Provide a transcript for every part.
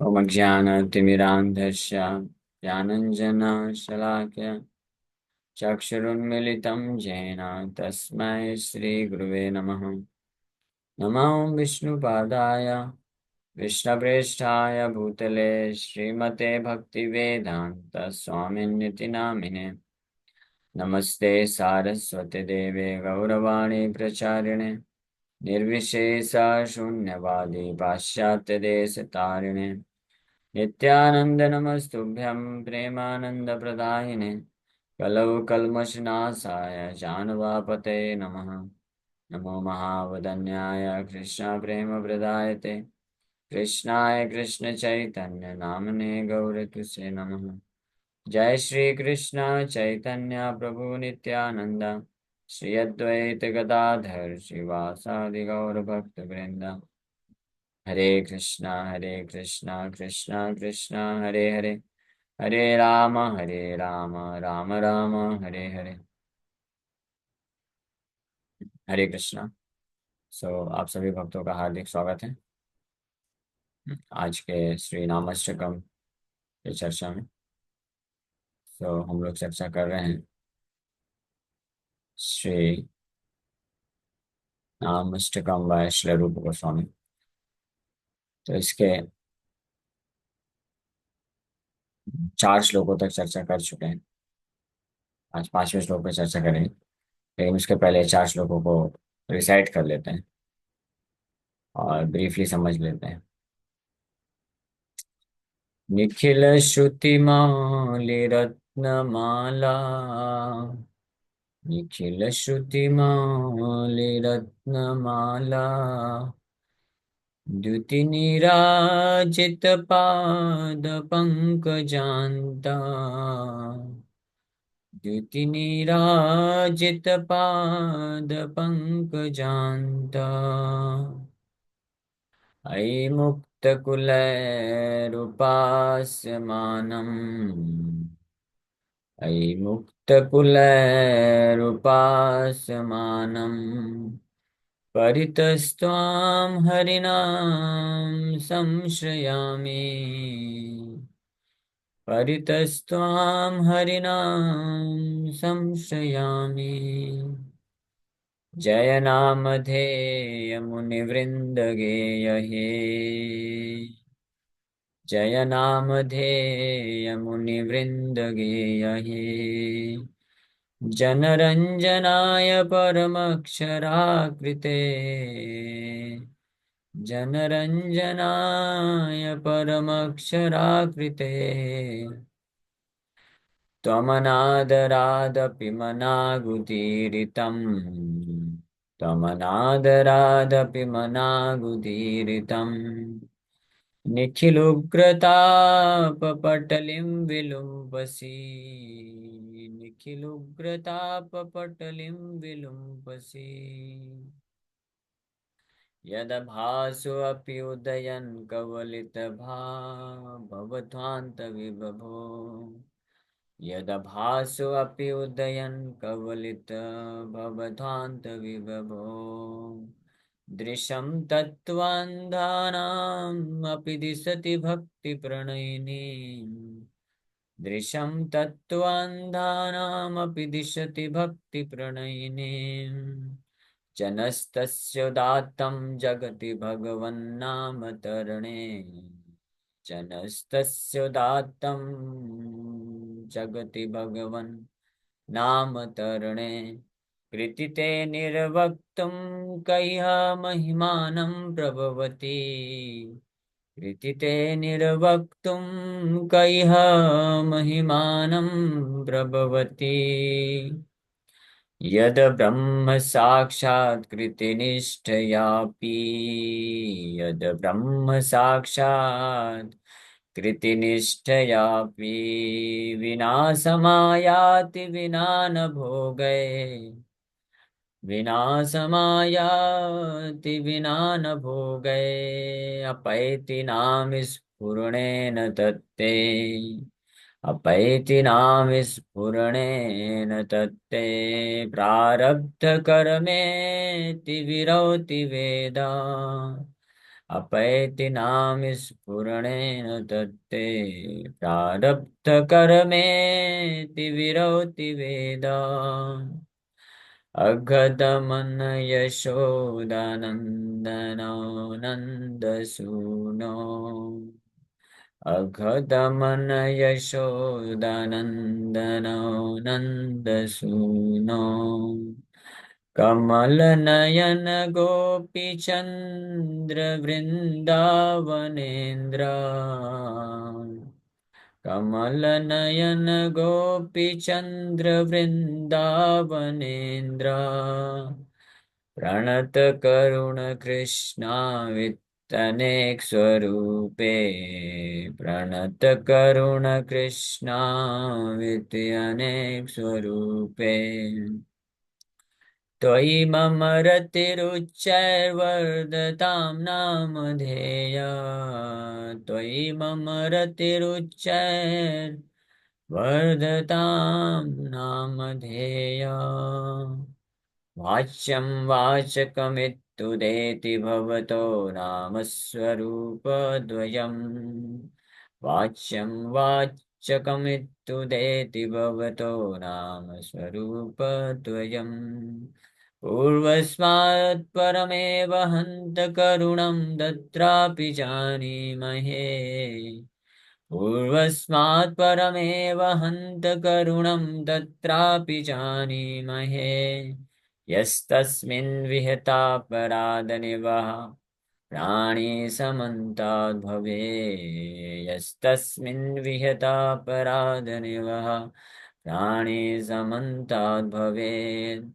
ओमज्ञानतिमिरान्धस्य ज्ञानञ्जनशलाकया चक्षुरुन्मिलितं येन तस्मै श्रीगुरुवे नमः। नमो विष्णुपादाय कृष्णप्रेष्ठाय भूतले श्रीमते भक्तिवेदान्तस्वामिन्निति नामिने। नमस्ते सारस्वती देवे गौरवाणी प्रचारिणे निर्विशेषशून्यवादी पाश्चात्यदेशतारिणे नित्यानंद नमस्तुभ्यं प्रेमानंदप्रदायिने कलौ कल्मषनाशाय जानवापते नमः। नमो महावदन्याय कृष्णप्रेमप्रदायते कृष्णाय कृष्णचैतन्य नामने गौरतुसे नमः। जय श्री कृष्ण चैतन्य प्रभु नित्यानंद श्री अद्वैत गदाधर श्रीवासादि गौर भक्त वृंदा। हरे कृष्णा कृष्णा कृष्णा हरे हरे, हरे राम राम राम हरे हरे। हरे कृष्णा। आप सभी भक्तों का हार्दिक स्वागत है आज के श्री नामअष्टकम की चर्चा में। हम लोग चर्चा कर रहे हैं श्री नामअष्टकम बाय श्री रूप गोस्वामी। तो इसके 4 श्लोकों तक चर्चा कर चुके हैं। आज 5वें श्लोक पर चर्चा करेंगे, लेकिन उसके पहले 4 श्लोकों को रिसाइट कर लेते हैं और ब्रीफली समझ लेते हैं। निखिल श्रुति मौलि रत्नमाला, निखिल श्रुति मौलि रत्नमाला, द्युति नीराजित पाद पंकजान्ता, द्युति नीराजित पाद पंकजान्ता। अयि मुक्तकुलैरुपास्यमानम्, अयि मुक्तकुलैरुपास्यमानम्, परितस्त्वां हरिणां संश्रयामि, परितस्त्वां हरिणां संश्रयामि। जय नामधेय मुनिवृंद गेय हे, जय नामधेय मुनिवृंद गेय हे। जनरंजनाय परमक्षराकृते, जनरंजनाय परमक्षराकृते। त्वमनादरादपि मनागुदीरितम्, त्वमनादरादपि मनागुदीरितम्। निखिलुग्रतापपटलिं विलुम्पसि, निखिलुग्रतापपटलिं विलुम्पसि। यदभासो अपि उदयन् भवध्वान्तविभवो, यदभासोऽपि उदयन् कवलितभवध्वान्तविभवो। दृशं तत्त्वान्धानाम् अपि दिशति भक्तिप्रणयिनी, दृशं तत्त्वान्धानामपि दिशति भक्तिप्रणयिनी। जनस्तस्य दात्तं जगति भगवन्नामतरणे, जनस्तस्य दात्तं जगति भगवन् नामतरणे। कृतिते निर्वक्तुं कह्य महिमानं प्रभवति, कृतिते निर्वक्तुं कह्य महिमानं प्रभवति। यद ब्रह्म साक्षात् कृतिनिष्ठयापि, यद ब्रह्म साक्षात् कृतिनिष्ठयापि, विना समायाति विना न भोगै, विना समायाति विना न भोगै। अपैति नाम स्फुरणेन तत्ते, अपैति नाम स्फुरणेन तत्ते। प्रारब्ध कर्मेति विरौति वेदा, अपैति नाम स्फुरणेन तत्ते प्रारब्ध कर्मेति विरोति वेदा अगतमन यशोदानन्दनो नन्दसूनो अघदमन यशोदानन्दनो नन्दसूनो कमलनयन गोपीचन्द्र वृन्दावनेन्द्र कमलनयन गोपीचन्द्र वृन्दावनेन्द्र प्रणत करुण कृष्णावितनेक स्वरूपे प्रणत करुण कृष्णावितनेक स्वरूपे त्वयि मम रतिरुच्चैर्वर्धतां नामधेया त्वयि मम रतिरुच्चैर्वर्धतां नामधेया वाच्यं वाचकमित्तुदेति भवतो नाम स्वरूपद्वयम् वाच्यं वाचकमित्तुदेति भवतो नाम स्वरूपद्वयम् पूर्वस्मात् परमेव हन्तकरुणं तत्रापि जानीमहे पूर्वस्मात् परमेव हन्तकरुणं तत्रापि जानीमहे यस्तस्मिन् विहितापराधनिवः प्राणी समन्ताद् भवे यस्तस्मिन् विहितापराधनिवः प्राणी समन्ताद् भवेत्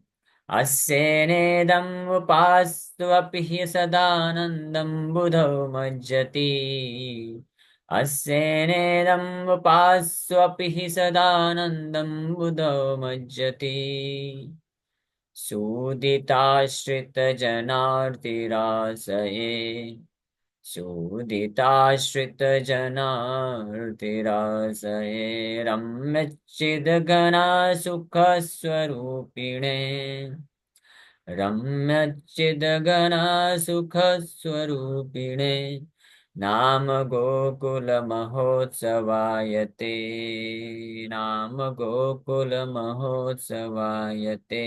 अस्येनेदम् उपास्त्वपि हि सदानन्दं बुधौ मज्जति अस्येनेदम् उपास्त्वपि हि सदानन्दं बुधौ मज्जति सूदिताश्रितजनार्तिरासये सूदिताश्रितजनार्तिरासये रम्यच्चिद्घना सुखस्वरूपिणे रम्यच्चिद्घना सुखस्वरूपिणे नाम गोकुलमहोत्सवायते नाम गोकुलमहोत्सवायते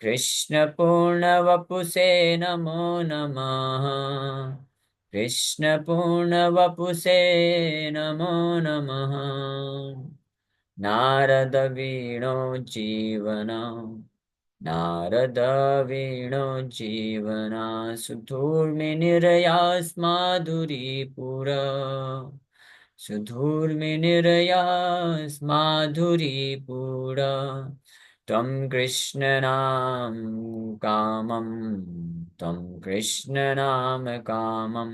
कृष्णपूर्णवपुषे नमो नमः कृष्णपूर्णवपुषे नमो नमः नारदवीणोज्जीवन नारदवीणोज्जीवना सुधूर्मिनिरयास्माधुरीपुरा सुधूर्मिनिरयास्माधुरीपुरा त्वं कृष्णनाम कामं त्वं कृष्णनाम कामं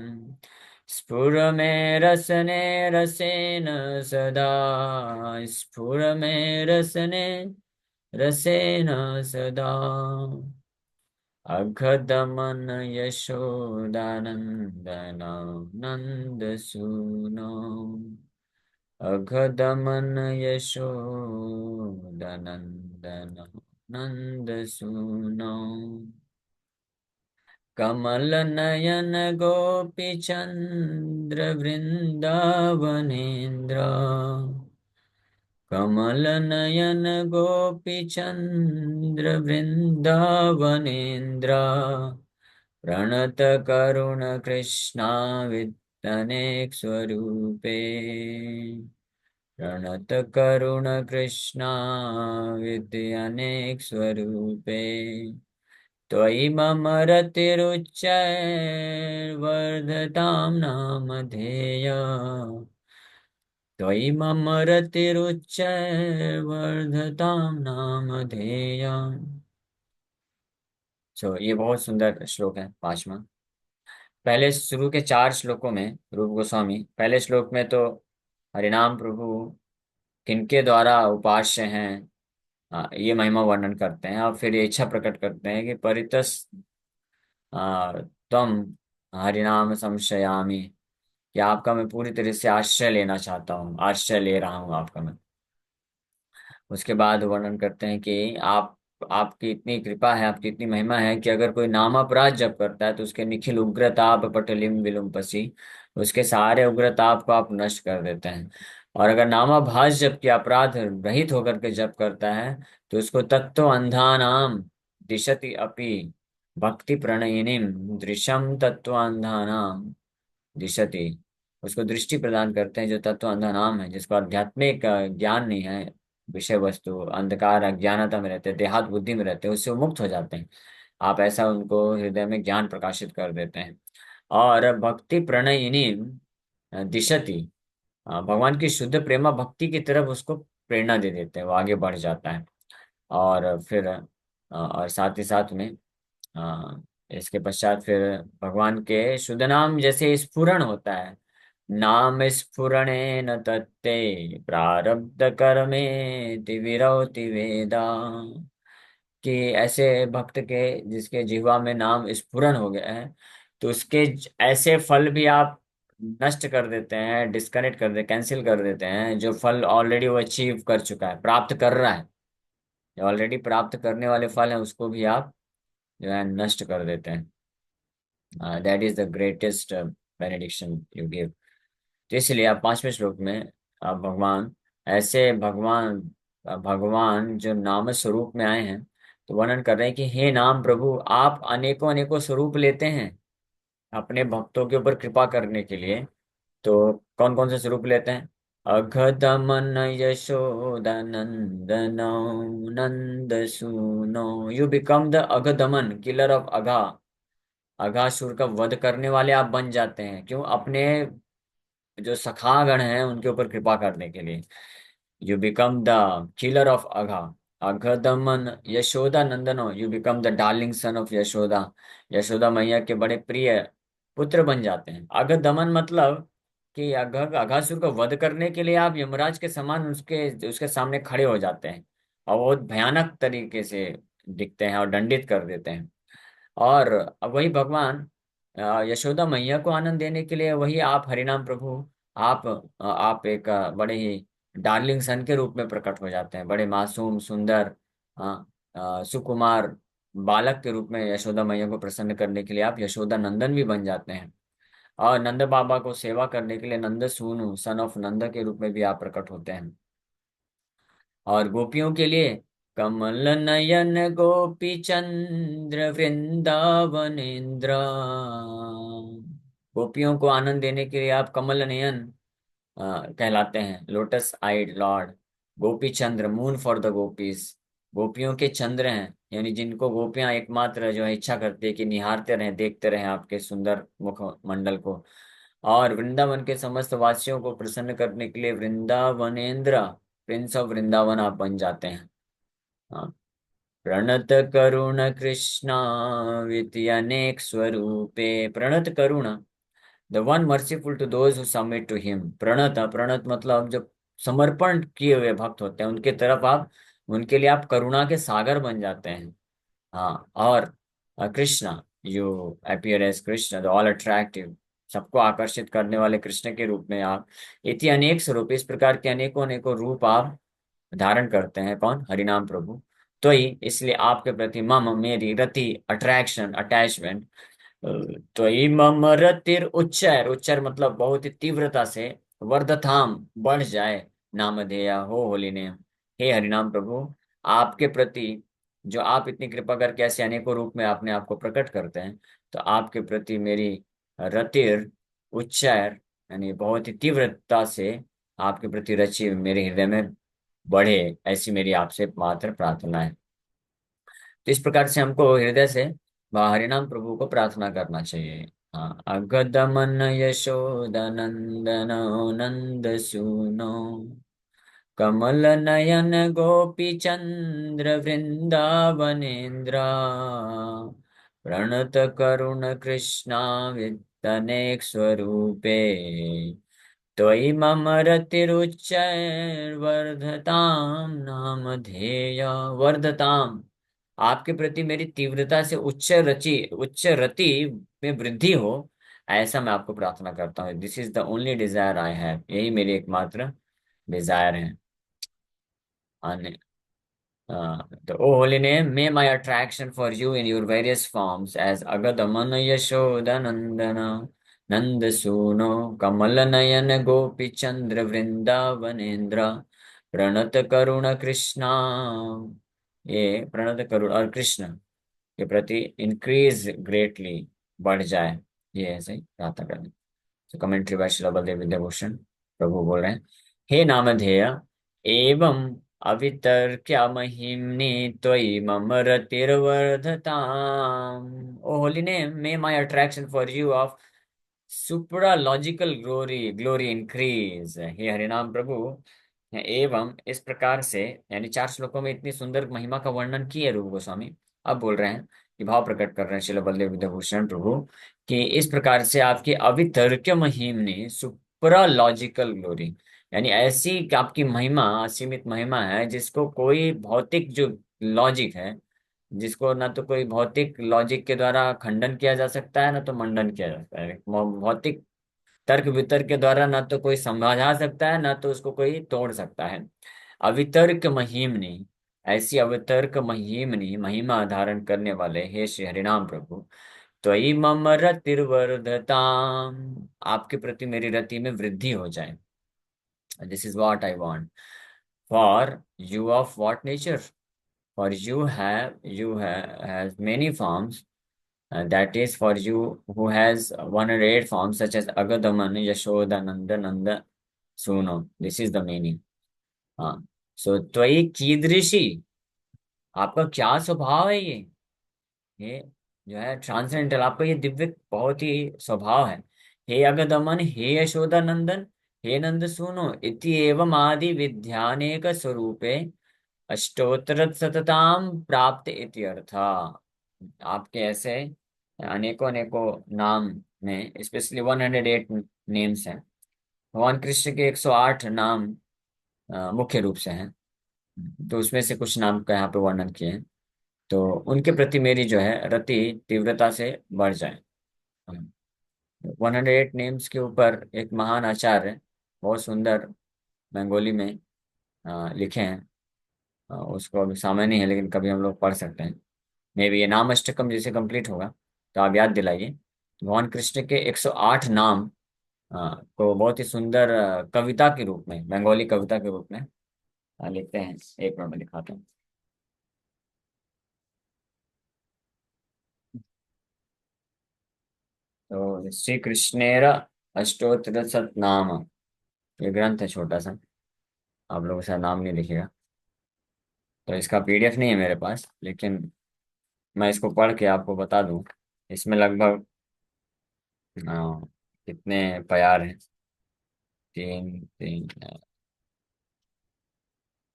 स्फुर मे रसने रसेन सदा स्फुर मे रसने रसेन सदा अघदमन यशोदानन्दन नन्दसूनो अघदमन यशोदानन्दन नन्दसूनो कमलनयन गोपीचन्द्र वृन्दावनेन्द्र कमलनयन गोपीचन्द्र वृन्दावनेन्द्र प्रणत करुण कृष्णावितनेक स्वरूपे प्रणत करुण कृष्णावितनेक स्वरूपे त्वयि मम रतिरुच्चैर्वर्धतां नामधेया त्वयि मम रतिरुच्चैर्वर्धतां नामधेया। ये बहुत सुंदर श्लोक है पांचवा। पहले शुरू के चार श्लोकों में रूप गोस्वामी पहले श्लोक में तो हरिनाम प्रभु किनके द्वारा उपास्य हैं, ये महिमा वर्णन करते हैं और फिर ये इच्छा प्रकट करते हैं कि परितस तम हरिनाम संशयामि, कि आपका मैं पूरी तरह से आश्रय लेना चाहता हूँ, आश्रय ले रहा हूँ आपका मैं। उसके बाद वर्णन करते हैं कि आप आपकी इतनी कृपा है, आपकी इतनी महिमा है कि अगर कोई नाम अपराध जप करता है तो उसके निखिल उग्र ताप पटलिम विलुम्पसी, उसके सारे उग्र ताप को आप नष्ट कर देते हैं। और अगर नामाभास जप की अपराध रहित होकर के जप करता है तो उसको तत्व अंधानाम दिशति अपि भक्ति प्रणयिनीम दृशम तत्व अंधानाम दिशति, उसको दृष्टि प्रदान करते हैं जो तत्व अंधा नाम है, जिसको आध्यात्मिक ज्ञान नहीं है, विषय वस्तु अंधकार अज्ञानता में रहते हैं, देहात बुद्धि में रहते हैं, उससे वो मुक्त हो जाते हैं। आप ऐसा उनको हृदय में ज्ञान प्रकाशित कर देते हैं। और भक्ति प्रणयिनी दिशति, भगवान की शुद्ध प्रेमा भक्ति की तरफ उसको प्रेरणा दे देते हैं, वो आगे बढ़ जाता है। और फिर और साथ ही साथ में इसके पश्चात फिर भगवान के शुद्ध नाम जैसे स्फुरण होता है, नाम स्फुरणेन तत्ते प्रारब्ध कर्मे विरौति वेदा, कि ऐसे भक्त के जिसके जिह्वा में नाम स्फुरन हो गया है तो उसके ऐसे फल भी आप नष्ट कर देते हैं, डिस्कनेक्ट कर दे कैंसिल कर देते हैं, जो फल ऑलरेडी वो अचीव कर चुका है, प्राप्त कर रहा है, जो ऑलरेडी प्राप्त करने वाले फल है उसको भी आप जो है नष्ट कर देते हैं। That is the greatest benediction you give. तो इसलिए आप पांचवें श्लोक में भगवान ऐसे भगवान भगवान जो नाम स्वरूप में आए हैं तो वर्णन कर रहे हैं कि हे नाम प्रभु, आप अनेकों अनेकों स्वरूप लेते हैं अपने भक्तों के ऊपर कृपा करने के लिए। तो कौन कौन से स्वरूप लेते हैं? अघदमन Yashodanandano Nandasuno, you become the Aghadaman, killer of Agha, Aghasura का वध करने वाले आप बन जाते हैं। क्यों? अपने जो सखागण हैं उनके ऊपर कृपा करने के लिए। You become the killer of Agha, Aghadaman Yashodanandano, you become the darling son of Yashoda, Yashoda मैया के बड़े प्रिय पुत्र बन जाते हैं। अघदमन मतलब कि अघासुर को वध करने के लिए आप यमराज के समान उसके उसके सामने खड़े हो जाते हैं और बहुत भयानक तरीके से दिखते हैं और दंडित कर देते हैं। और अब वही भगवान यशोदा मैया को आनंद देने के लिए वही आप हरिनाम प्रभु, आप एक बड़े ही डार्लिंग सन के रूप में प्रकट हो जाते हैं, बड़े मासूम सुंदर सुकुमार बालक के रूप में यशोदा मैया को प्रसन्न करने के लिए आप यशोदा नंदन भी बन जाते हैं। और नंद बाबा को सेवा करने के लिए नंद सूनु सन ऑफ नंद के रूप में भी आप प्रकट होते हैं। और गोपियों के लिए कमल नयन गोपी चंद्र वृंदावनेन्द्र, गोपियों को आनंद देने के लिए आप कमल नयन कहलाते हैं, lotus eyed lord. Gopi Chandra, moon for the gopis, गोपियों के चंद्र हैं, यानी जिनको गोपियां एकमात्र जो है इच्छा करती है कि निहारते रहें, देखते रहें आपके सुंदर मुख मंडल को। और वृंदावन के समस्त वासियों को प्रसन्न करने के लिए वृंदावनेन्द्र, प्रिंस ऑफ वृंदावन आप बन जाते हैं। हाँ। प्रणत करुण कृष्णा विति अनेक स्वरूपे, प्रणत करुण, the one merciful to those who submit to him. प्रणत, प्रणत मतलब जो समर्पण किए हुए भक्त होते हैं उनके तरफ आप, उनके लिए आप करुणा के सागर बन जाते हैं। हाँ। और Krishna, you appear as Krishna the all attractive, सबको आकर्षित करने वाले कृष्ण के रूप में आप, इति अनेक स्वरूप, इस प्रकार के अनेकों अनेकों रूप आप धारण करते हैं। कौन? हरिनाम प्रभु। तो ही इसलिए आपके प्रति मम, मेरी रति, अट्रैक्शन, अटैचमेंट, तो ही मम रतिर उच्चर, उच्चर मतलब बहुत ही तीव्रता से, वर्धथाम बढ़ जाए, नामधेय हो होली नेम, हे हरिनाम प्रभु, आपके प्रति जो आप इतनी कृपा करके ऐसे अनेकों रूप में आपने आपको प्रकट करते हैं, तो आपके प्रति मेरी रतिर उच्चर, यानी बहुत ही तीव्रता से आपके प्रति रचि मेरे हृदय में बढ़े, ऐसी मेरी आपसे मात्र प्रार्थना है। तो इस प्रकार से हमको हृदय से हरिनाम प्रभु को प्रार्थना करना चाहिए। हाँ। अगदमन यशोदनंदन नंद सुनो, कमल नयन गोपी चंद्र वृंदावनेन्द्र, प्रणत करुण कृष्णा वितनेक स्वरूपे, त्वयि मम रतिरुच्चैर्वर्धतां नामधेय, वर्धताम, आपके प्रति मेरी तीव्रता से उच्च रति में वृद्धि हो, ऐसा मैं आपको प्रार्थना करता हूँ। This is the only desire I have, यही मेरी एकमात्र डिजायर है। आने The O holy name, may my attraction for you in your various forms as Agadamana Yashoda Nandana Nandasuno Kamalanayan Gopi Chandra Vrindavanendra Pranat Karuna Krishna, ये प्रणत करुण और कृष्ण के प्रति increase greatly, बढ़ जाए, ये ऐसे ही प्रार्थना करनी। तो कमेंट्री बाय श्री बलदेव विद्याभूषण प्रभु बोल रहे हैं, हे नामधेय एवं अवितर्क्य महिम्नि त्वयि मम रतिर्वर्धताम्। O holy name, may my attraction for you of supralogical glory increase. हे हरिनाम प्रभु, एवं इस प्रकार से, यानी 4 श्लोकों में इतनी सुंदर महिमा का वर्णन किए रूप गोस्वामी। अब बोल रहे हैं कि भाव प्रकट कर रहे हैं श्रील बलदेव विद्याभूषण प्रभु कि इस प्रकार से आपकी अवितर्क्य महिमनी सुपरालॉजिकल ग्लोरी, यानी ऐसी कि आपकी महिमा असीमित महिमा है जिसको कोई भौतिक जो लॉजिक है, जिसको ना तो कोई भौतिक लॉजिक के द्वारा खंडन किया जा सकता है, ना तो मंडन किया जा सकता है। भौतिक तर्क वितर्क के द्वारा ना तो कोई समझा सकता है, ना तो उसको कोई तोड़ सकता है। अवितर्क महिमनी, ऐसी अवितर्क महिमनी महिमा धारण करने वाले हे श्री हरिनाम प्रभु, त्वयि मम रतिर्वर्धताम, आपके प्रति मेरी रति में वृद्धि हो जाए। This is what I want. For you of what nature? For you have has many forms. That is for you who has 108 forms such as Agadaman, Yashoda, Nanda, Nanda, Suno. This is the meaning. हाँ, सो त्वयि कीदृशी, आपका क्या स्वभाव है ये जो है ट्रांसेंडेंटल, आपका ये दिव्य बहुत ही स्वभाव है। हे अगदमन, हे यशोदा नंदन, हे नंद सुनो इति एवं आदि विद्यानेक स्वरूपे अष्टोत्तर सतताम प्राप्त इति अर्थ। आपके ऐसे अनेकों अनेकों नाम में स्पेशली 108 नेम्स हैं। भगवान कृष्ण के 108 नाम मुख्य रूप से हैं, तो उसमें से कुछ नाम का यहाँ पे वर्णन किए हैं। तो उनके प्रति मेरी जो है रति तीव्रता से बढ़ जाए। 108 नेम्स के ऊपर एक महान आचार्य बहुत सुंदर बंगाली में लिखे हैं। उसको अभी समय नहीं है, लेकिन कभी हम लोग पढ़ सकते हैं। मे भी ये नाम अष्टकम जैसे कंप्लीट होगा तो आप याद दिलाइए। भगवान कृष्ण के 108 नाम को बहुत ही सुंदर कविता के रूप में, बंगाली कविता के रूप में लिखते हैं। एक मिनट में दिखाता हूँ। तो श्री कृष्णेर अष्टोत्तर सतनाम, ये ग्रंथ है छोटा सा, आप लोगों का नाम नहीं लिखेगा। तो इसका पीडीएफ नहीं है मेरे पास, लेकिन मैं इसको पढ़ के आपको बता दूं। इसमें लगभग कितने प्यार हैं, तीन तीन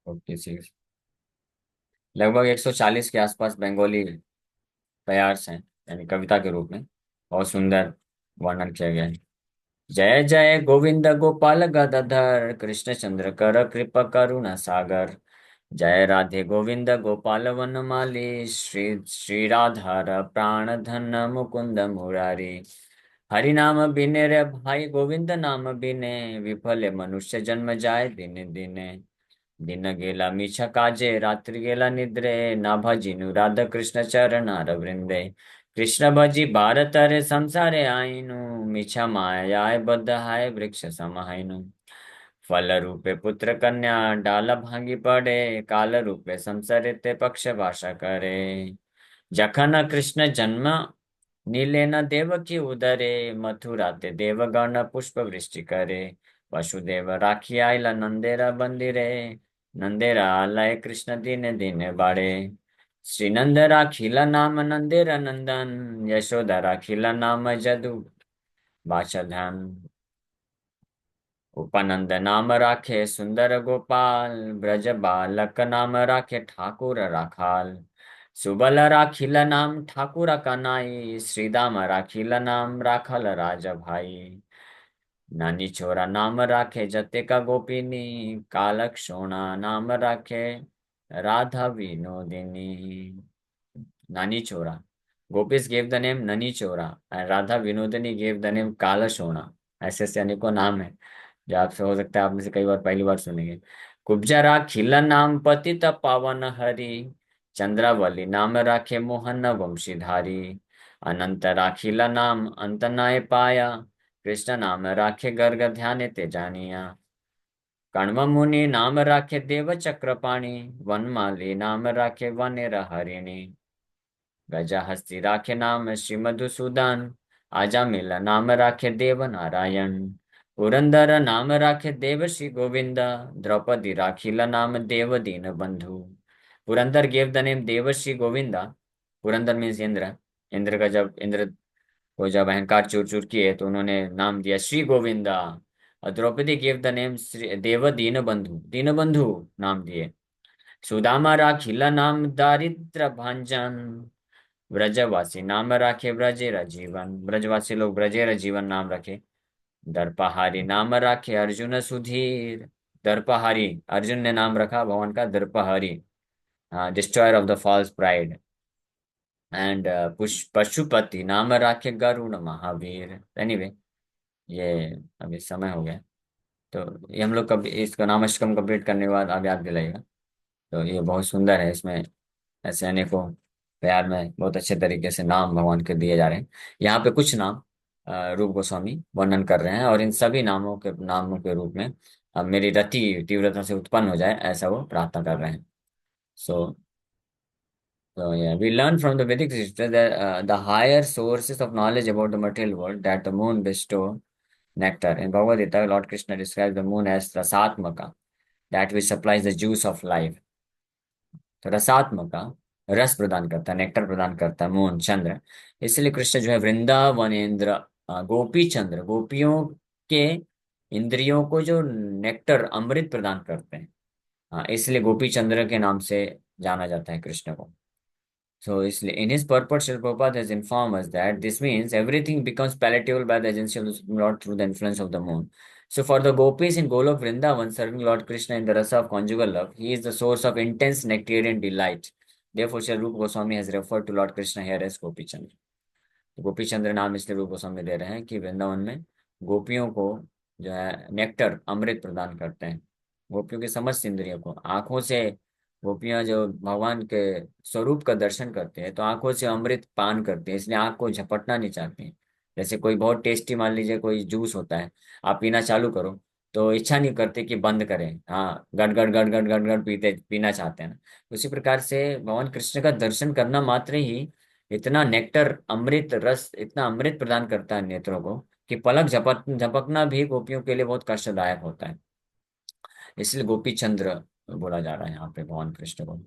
46, लगभग 140 के आसपास बंगाली प्यार्स हैं, यानी कविता के रूप में बहुत सुंदर वर्णन किया गया है। जय जय गोविंद गोपाल गदाधर कृष्ण चंद्र कर कृपा करुणा सागर, जय राधे गोविंद गोपाल वनमाली श्री श्री राधा प्राण धन मुकुंद मुरारी, हरि नाम बिने रे भाई गोविंद नाम बिने, विफल मनुष्य जन्म जाय दिने दिने, दिन गेला मीछा काजे रात्रि गेला निद्रे, ना भजिनु राधा कृष्ण चरणार वृंदे, कृष्ण भजी भारत रे संसारे आईनु, मीछा माया बद्ध हाय वृक्ष समाहाइनु, फल रूपे पुत्र कन्या डाल भांगी पड़े, काल रूपे संसरित पक्ष भाषा करे, जखन कृष्ण जन्म नीले न देव की उदरे, मथुरा ते देवगण पुष्प वृष्टि करे, वसुदेव राखी आइला नंदेरा बंदिरे, नंदेरा आलय कृष्ण दिन दिन बाड़े, श्री नंद राखीला नाम नंदेरा नंदन, यशोदा राखीला नाम जदु बाछधन, उपनंद नाम राखे सुंदर गोपाल, ब्रज बालक नाम राखे ठाकुर राखाल, सुबल राखिल नाम ठाकुर कनाई, श्रीदाम राखिल नाम राखल राज भाई, नानी छोरा नाम राखे जते का गोपिनी, कालक सोना नाम राखे Radha Vinodini. Nani Chora. Gopis gave the name Nani Chora and Radha Vinodini gave the name Kala Shona. ऐसे ऐसे अनेकों नाम है जो आपसे हो सकता है आप में से कई बार पहली बार सुनेंगे। कुब्जा राखिला नाम पतित पावन हरि, चंद्रावली नाम राखे मोहन वंशीधारी, अनंत राखिला नाम अंत नाय पाया, कृष्ण नाम राखे गर्ग ध्यान ते जानिया, कण्व मुनि नाम राखे देव चक्रपाणी, वनमाली नाम राखे वनेर हरिणी, गजा हस्ती राखे नाम श्री मधुसूदन, आजामिल नाम राखे देव नारायण, पुरंदर नाम राखे देव श्री गोविंद, द्रौपदी राखीला नाम देव दीन Bandhu. Purandar gave the name Dev Shri Govinda. Purandar means Indra. Indra का जब इंद्र को जब अहंकार चूर चूर किए तो उन्होंने नाम दिया श्री गोविंदा। और Draupadi gave the name Shri Dev दीन बंधु, दीन बंधु नाम दिए। सुदामा राखीला नाम दारिद्र भांजन, ब्रजवासी नाम राखे ब्रजेर जीवन, ब्रजवासी लोग ब्रजेर जीवन नाम रखे। दर्पहारी नाम राखे अर्जुन सुधीर, दर्पहारी अर्जुन ने नाम रखा भगवान का Darpahari, destroyer of the false pride. And Pashupati नाम राखे गरुण महावीर। एनीवे, ये अभी समय हो गया, तो ये हम लोग कभी इसका नामाष्टकम कंप्लीट करने के बाद आप याद दिलाइएगा। तो ये बहुत सुंदर है, इसमें ऐसे अनेकों प्यार में बहुत अच्छे तरीके से नाम भगवान के दिए जा रहे हैं। यहाँ पे कुछ नाम रूप गोस्वामी वर्णन कर रहे हैं, और इन सभी नामों के रूप में अब मेरी रति तीव्रता से उत्पन्न हो जाए, ऐसा वो प्रार्थना कर रहे हैं। सो yeah, we learn from the Vedic literature that the higher sources of knowledge about the material world that the moon bestow nectar. In Bhagavad Gita, Lord Krishna describes the moon as Rasatmaka, that which supplies the juice of life. तो रसात्मक का रस प्रदान करता है, nectar प्रदान करता है moon चंद्र। इसलिए कृष्ण जो है वृंदावनेन्द्र, गोपी चंद्र, गोपियों के इंद्रियों को जो नेक्टर अमृत प्रदान करते हैं, हाँ, इसलिए गोपी चंद्र के नाम से जाना जाता है कृष्ण को। So, in his purport, Srila Prabhupada has informed us that this means everything becomes palatable by the agency of the Supreme Lord through the influence of the moon. So, for the gopis in Golok Vrindavan serving Lord Krishna in the rasa of conjugal love, he is the source of intense nectarian delight. Therefore, Srila Rupa Goswami has referred to Lord Krishna here as Gopi Chandra. गोपी चंद्र नाम इसलिए रूप गोस्वामी दे रहे हैं कि वृंदावन में गोपियों को जो है नेक्टर अमृत प्रदान करते हैं। गोपियों की समस्त इंद्रियों को, आंखों से गोपियां जो भगवान के स्वरूप का दर्शन करते हैं तो आंखों से अमृत पान करते हैं, इसलिए आंख को झपटना नहीं चाहते हैं। जैसे कोई बहुत टेस्टी, मान लीजिए कोई जूस होता है, आप पीना चालू करो तो इच्छा नहीं करते कि बंद करें, हाँ, गड़ गड़ गड़ गड़ गड़ गड़ पीते पीना चाहते हैं ना। उसी प्रकार से भगवान कृष्ण का दर्शन करना मात्र ही इतना नेक्टर अमृत रस, इतना अमृत प्रदान करता है नेत्रों को कि पलक झपकना भी गोपियों के लिए बहुत कष्टदायक होता है। इसलिए गोपी चंद्र बोला जा रहा है यहाँ पे भगवान कृष्ण को।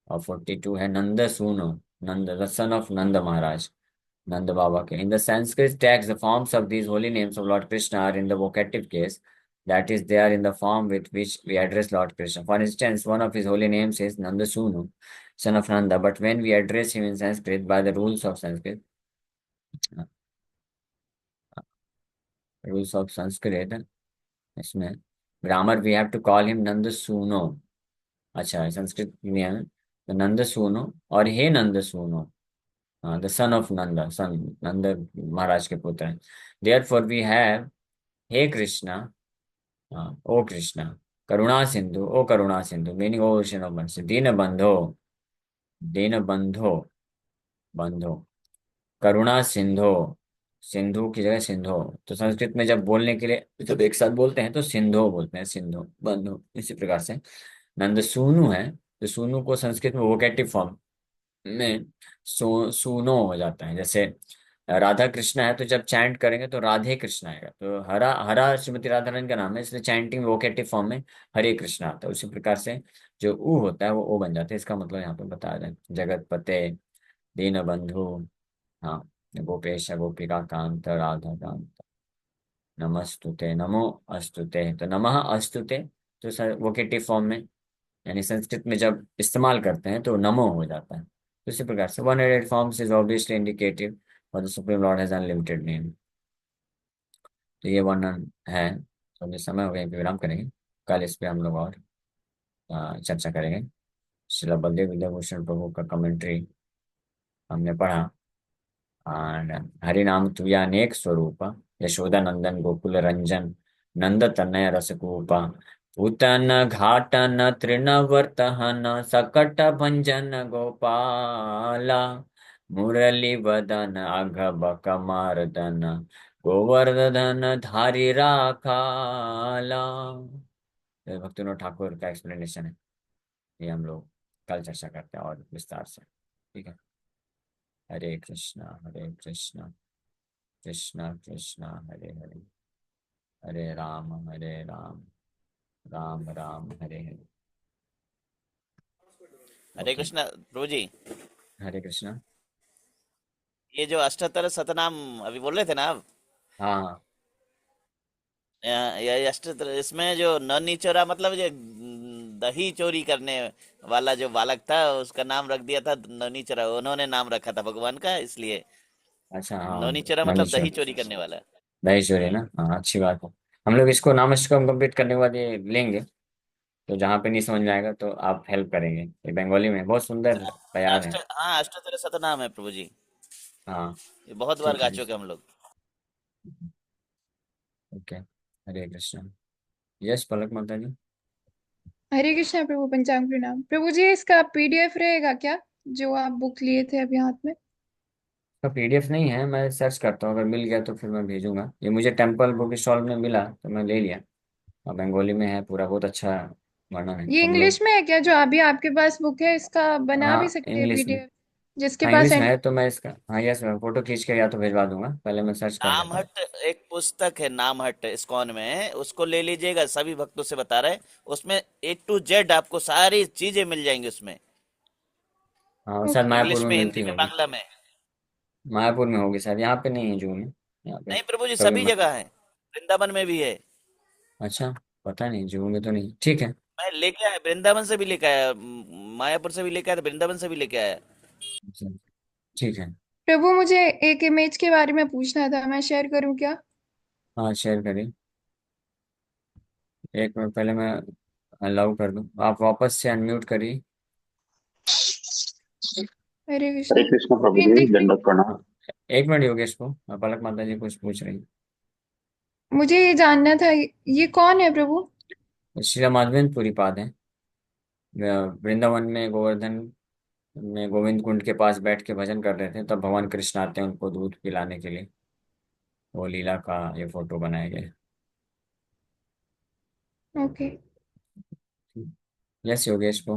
और 42 है नंद सूनो, नंद द सन ऑफ नंद महाराज, नंद बाबा के। In the Sanskrit text the forms of these holy names of lord Krishna are in the vocative case, that is they are in the form with which we address Lord Krishna. For instance, one of his holy names is Nandasunu, son of Nanda, but when we address him in Sanskrit by the rules of Sanskrit, इसमें grammar, we have to call him Nandasuno. अच्छा, संस्कृत नियम तो नंदसूनो और हे नंदसूनो, the son of नंद, सन नंद महाराज के पुत्र हैं। Therefore we have हे Krishna, o Krishna, Karuna Sindhu, o Karuna Sindhu, meaning ocean of mercy, Deen Bandho, दीन बंधो, बंधो, करुणा सिंधो, सिंधु की जगह सिंधो। तो संस्कृत में जब बोलने के लिए जब एक साथ बोलते हैं तो सिंधो बोलते हैं, सिंधु बंधु। इसी प्रकार से नंद सूनु है, तो सूनु को संस्कृत में वोकेटिव फॉर्म में सूनो हो जाता है। जैसे राधा कृष्ण है तो जब चैंट करेंगे तो राधे कृष्ण आएगा, तो हरा हरा श्रीमती राधा रानी का नाम है, इसलिए चैंटिंग वोकेटिव फॉर्म में हरे कृष्ण आता है। उसी प्रकार से जो ऊ होता है वो ओ बन जाता है। इसका मतलब यहाँ पे बताया जाए जगत पते, दीन बंधु, हाँ, गोपेश गोपिका कांत राधा कांत, नमस्तुते, नमो अस्तुते, तो नमः अस्तुते तो वोकेटिव फॉर्म में, यानी संस्कृत में जब इस्तेमाल करते हैं तो नमो हो जाता है। तो इसी प्रकार से 108 फॉर्म्स इज ऑब्वियसली इंडिकेटिव और the supreme Lord has unlimited name. तो ये वर्णन है। तो अभी समय हो गया, पे विराम करेंगे, कल इस पे हम लोग और चर्चा करेंगे। श्रील बलदेव विद्याभूषण प्रभु का कमेंट्री हमने पढ़ा। और हरि नाम तुया अनेक स्वरूप, यशोदा नंदन गोकुल रंजन, नंद तनय रसकूपा, पूतन घाटन तृणवर्तहन सकट भंजन गोपाला मुरली वदन अघबक मारदन गोवर्धन धारी राखाला। ये भक्तिविनोद ठाकुर का एक्सप्लेनेशन है। ये हम लोग कल चर्चा करते हैं और विस्तार से। ठीक है। हरे कृष्णा कृष्णा कृष्णा हरे हरे, हरे राम राम राम हरे हरे। हरे ओके। कृष्णा प्रभु जी। हरे कृष्णा। ये जो अष्टोत्तर शतनाम अभी बोल रहे थे ना आप, हाँ हाँ। ये अष्टोत्तर, इसमें जो ननी चोरा मतलब जो दही चोरी करने वाला जो बालक था उसका नाम रख दिया था ननी चोरा, उन्होंने नाम रखा था भगवान का, इसलिए अच्छा हाँ। ननी चोरा मतलब ननीश्वर। दही चोरी करने वाला। दहीश्वर है ना, हाँ अच्छी बात है। हम लोग इसको नामष्टकम कंप्लीट करने के बाद ये लेंगे। तो जहाँ पे नहीं समझ में आएगा तो आप हेल्प करेंगे, ये बंगाली में बहुत सुंदर बयान है। हाँ, अष्टोत्तर शतनाम है प्रभु जी। हाँ। ये बहुत बार ठीक गा है। चुके हम लोग। ओके। हरे कृष्णा। यस पलक माता जी। हरे कृष्णा प्रभु। पंचांग प्रणाम प्रभु जी। इसका पीडीएफ रहेगा क्या, जो आप बुक लिए थे अभी हाथ में? का पीडीएफ नहीं है, मैं सर्च करता हूँ, अगर मिल गया तो फिर मैं भेजूंगा। ये मुझे टेम्पल बुक स्टॉल में मिला तो मैं ले लिया। और बंगाली में है पूरा, बहुत अच्छा वर्णन है ये तो हम लोग। इंग्लिश में है क्या, जो अभी आपके पास बुक है? इसका बना भी हाँ सकते हैं इंग्लिश में। पीडीएफ जिसके हाँ पास इंग्लिश में है एंड्रॉइड? तो मैं इसका, हाँ यस मैं फोटो खींच के या तो भिजवा दूंगा, पहले मैं सर्च कर लेता हूँ। नामहट्ट एक पुस्तक है, नामहट्ट इस्कॉन में, उसको ले लीजिएगा, सभी भक्तों से बता रहे हैं। उसमें A to Z आपको सारी चीजें मिल जाएंगी उसमें, हाँ शायद ओके। मायापुर इंग्लिश में में, मिलती हिंदी में, होगी। बांग्ला में। मायापुर में होगी शायद, यहाँ पे नहीं है जू में। यहाँ पे नहीं प्रभु जी, कभी सभी जगह है, वृंदावन में भी है। अच्छा पता नहीं, जू में तो नहीं, ठीक है। मैं लेके आया, वृंदावन से भी लेके आया, मायापुर से भी लेके आया, तो वृंदावन से भी लेके आया। अच्छा, ठीक है। प्रभु मुझे एक इमेज के बारे में पूछना था, मैं शेयर करूं क्या? हाँ शेयर करिए। एक मिनट पहले मैं अलाउ कर दूँ, आप वापस से अनम्यूट करिए। हरे हरे कृष्णा। कृष्ण प्रभु स्क्रीन जी, दिख रही? दंडवत प्रणाम। एक मिनट योगेश को, पलक माता जी कुछ पूछ रही मुझे ये जानना था, ये कौन है प्रभु? है। श्री माधवेंद्र पुरी पाद है। वृंदावन में गोवर्धन में गोविंद कुंड के पास बैठ के भजन कर रहे थे, तब भगवान कृष्ण आते हैं उनको दूध पिलाने के लिए। वो लीला का ये फोटो बनाया गया ओके। है। यस योगेश को।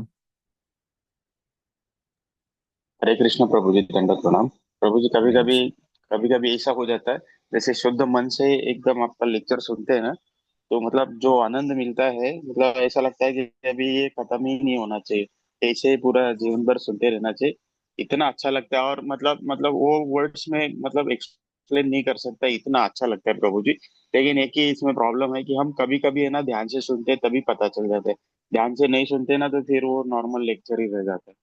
हरे कृष्ण प्रभु जी, दंडवत प्रणाम। प्रभु जी, हरे कृष्ण। कभी कभी ऐसा हो जाता है, जैसे शुद्ध मन से एकदम आपका लेक्चर सुनते हैं ना, तो मतलब जो आनंद मिलता है, मतलब ऐसा लगता है कि अभी ये खत्म ही नहीं होना चाहिए, ऐसे ही पूरा जीवन भर सुनते रहना चाहिए। इतना अच्छा लगता है, और मतलब वो वर्ड्स में मतलब एक्सप्लेन नहीं कर सकता, इतना अच्छा लगता है प्रभु जी। लेकिन एक ही इसमें प्रॉब्लम है कि हम कभी कभी है ना ध्यान से सुनते हैं तभी पता चल जाता है, ध्यान से नहीं सुनते ना तो फिर वो नॉर्मल लेक्चर ही रह जाता है।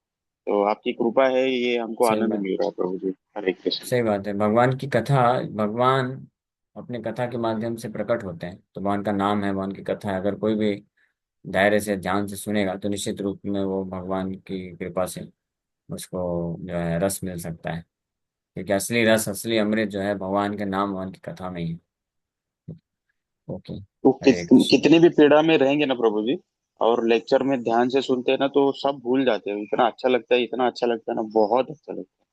तो आपकी कृपा है, ये हमको सही आनंद बात। मिल रहा है प्रभु जी। हरे कृष्ण। सही बात है, भगवान की कथा, भगवान अपने कथा के माध्यम से प्रकट होते हैं, तो भगवान का नाम है, भगवान की कथा है, अगर कोई भी धैर्य से ध्यान से सुनेगा तो निश्चित रूप में वो भगवान की कृपा से उसको जो है रस मिल सकता है। क्योंकि असली रस, असली अमृत जो है भगवान के नाम, भगवान की कथा में ही है। ओके। तो हरे कृष्ण। कितनी भी पीड़ा में रहेंगे ना प्रभु जी, और लेक्चर में ध्यान से सुनते हैं ना, तो सब भूल जाते हैं। इतना अच्छा लगता है, इतना अच्छा लगता है ना, बहुत अच्छा लगता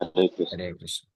है। हरे कृष्ण। हरे कृष्ण।